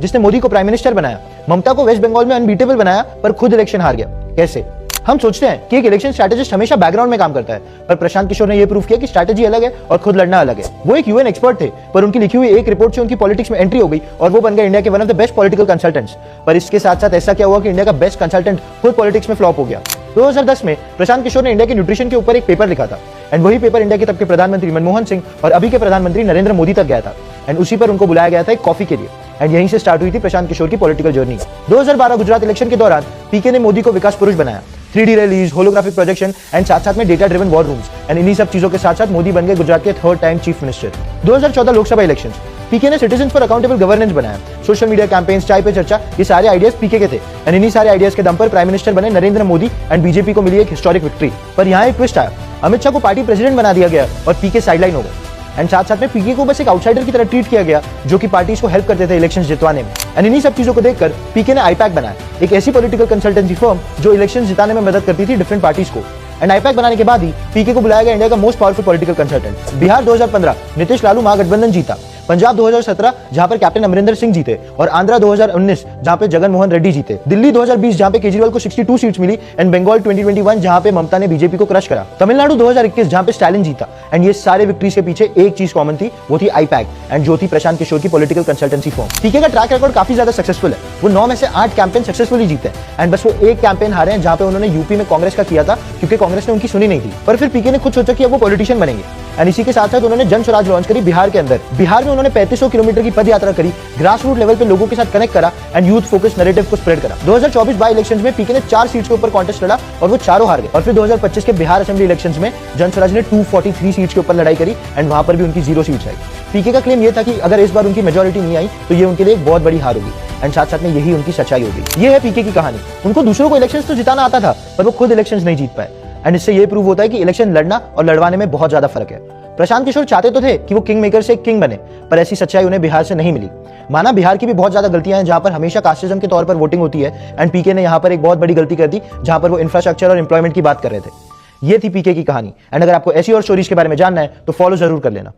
जिसने मोदी को prime minister बनाया, ममता को वेस्ट बंगाल में अनबीटेबल बनाया, पर खुद इलेक्शन हार गया। कैसे? हम सोचते हैं कि एक इलेक्शन स्ट्रैटेजिस्ट हमेशा बैकग्राउंड में काम करता है, पर प्रशांत किशोर ने यह प्रूव किया कि स्ट्रैटेजी अलग है और खुद लड़ना अलग है। वो एक यूएन एक्सपर्ट थे, पर उनकी लिखी हुई एक रिपोर्ट से उनकी पॉलिटिक्स में एंट्री हो गई और वो बन गए इंडिया के one of the best political consultants. पर इसके साथ साथ ऐसा क्या हुआ कि इंडिया का बेस्ट कंसल्टेंट खुद पॉलिटिक्स में फ्लॉप हो गया। 2010 में प्रशांत किशोर ने इंडिया के न्यूट्रिशन के ऊपर एक पेपर लिखा था, एंड वही पेपर इंडिया के तब के प्रधानमंत्री मनमोहन सिंह और अभी के प्रधानमंत्री नरेंद्र मोदी तक गया था, एंड उसी पर उनको बुलाया गया था एक कॉफी के लिए, एंड यहीं से स्टार्ट हुई थी प्रशांत किशोर की पॉलिटिकल जर्नी। 2012 गुजरात इलेक्शन के दौरान पीके ने मोदी को विकास पुरुष बनाया, 3D rallies, holographic projection and साथ में data driven war rooms, and इन्हीं सब चीजों के साथ साथ मोदी बन गए गुजरात के 3rd time chief minister. 2014 Lok Sabha elections, PK ने सिटीजंस फॉर अकाउंटेबल गवर्नेंस बनाया, सोशल मीडिया कैंपेन्स, चाय पे चर्चा, ये सारे आइडियाज पीके के थे, एंड इन्हीं सारे आइडियाज के दम पर प्राइम मिनिस्टर बने नरेंद्र मोदी एंड बीजेपी को मिली एक हिस्टोरिक विक्ट्री। पर यहाँ एक ट्विस्ट आया, अमित शाह को पार्टी प्रेसिडेंट बना दिया गया और पीके साइडलाइन हो गए, एंड साथ में पीके को बस एक आउटसाइडर की तरह ट्रीट किया गया जो कि पार्टीज को हेल्प करते थे इलेक्शंस जितवाने में। एंड इन्हीं सब चीजों को देखकर पीके ने आईपैक बनाया, एक ऐसी पॉलिटिकल कंसल्टेंसी फर्म जो इलेक्शंस जिताने में मदद करती थी डिफरेंट पार्टीज को। एंड आईपैक बनाने के बाद ही पीके को बुलाया गया इंडिया का most powerful political consultant. Bihar 2015 Nitish Lalu Mahagathbandhan जीता, पंजाब 2017 जहां पर कैप्टन अमरिंदर सिंह जीते, और आंध्रा 2019 जहां पे जगन मोहन रेड्डी जीते, दिल्ली 2020 जहां पे केजरीवाल को 62 सीट्स मिली, एंड बंगाल 2021 जहां पे ममता ने बीजेपी को क्रश करा, तमिलनाडु 2021 जहां पे स्टालिन जीता। एंड ये सारे विक्ट्रीज के पीछे एक चीज कॉमन थी, वो थी आईपैक, एंड जो थी प्रशांत किशोर की पॉलिटिकल कंसल्टेंसी फर्म। पीके का ट्रैक रिकॉर्ड काफी ज्यादा सक्सेसफुल है, वो 9 में से 8 कैंपेन सक्सेसफुली जीते, एंड बस वो एक कैंपेन हारे हैं जहां पे उन्होंने यूपी में कांग्रेस का किया था क्योंकि कांग्रेस ने उनकी सुनी नहीं थी। पर फिर पीके ने खुद सोचा कि अब वो पॉलिटिशियन बनेंगे, एंड इसी के साथ साथ उन्होंने जन स्वराज लॉन्च करी बिहार के अंदर। बिहार में उन्होंने 3500 किलोमीटर की पद यात्रा करी, ग्रास रूट लेवल पे लोगों के साथ कनेक्ट करा एंड यूथ फोकस नैरेटिव को स्प्रेड करा। 2024 बाई इलेक्शंस में पीके ने 4 सीट्स के ऊपर कॉन्टेस्ट लड़ा और वो चारों हार गए। और फिर 2025 के बिहार असेंबली इलेक्शंस में जन स्वराज ने 243 सीट्स के ऊपर लड़ाई करी, एंड वहां पर भी उनकी 0 सीट्स आई। पीके का क्लेम ये था कि अगर इस बार उनकी मेजोरिटी नहीं आई तो ये उनके लिए एक बहुत बड़ी हार होगी, एंड साथ साथ में यही उनकी सच्चाई होगी। ये है पीके की कहानी। उनको दूसरों को इलेक्शंस तो जिताना आता था, पर वो खुद इलेक्शंस नहीं जीत पाए, एंड इससे ये प्रूव होता है कि इलेक्शन लड़ना और लड़वाने में बहुत ज्यादा फर्क है। प्रशांत किशोर चाहते तो थे कि वो किंग मेकर से किंग बने, पर ऐसी सच्चाई उन्हें बिहार से नहीं मिली। माना बिहार की भी बहुत ज्यादा गलतियां हैं जहां पर हमेशा कास्टिज्म के तौर पर वोटिंग होती है, एंड पीके ने यहां पर एक बहुत बड़ी गलती कर दी जहां पर वो इंफ्रास्ट्रक्चर और एम्प्लॉयमेंट की बात कर रहे थे। ये थी पीके की कहानी, एंड अगर आपको ऐसी और स्टोरीज के बारे में जानना है तो फॉलो जरूर कर लेना।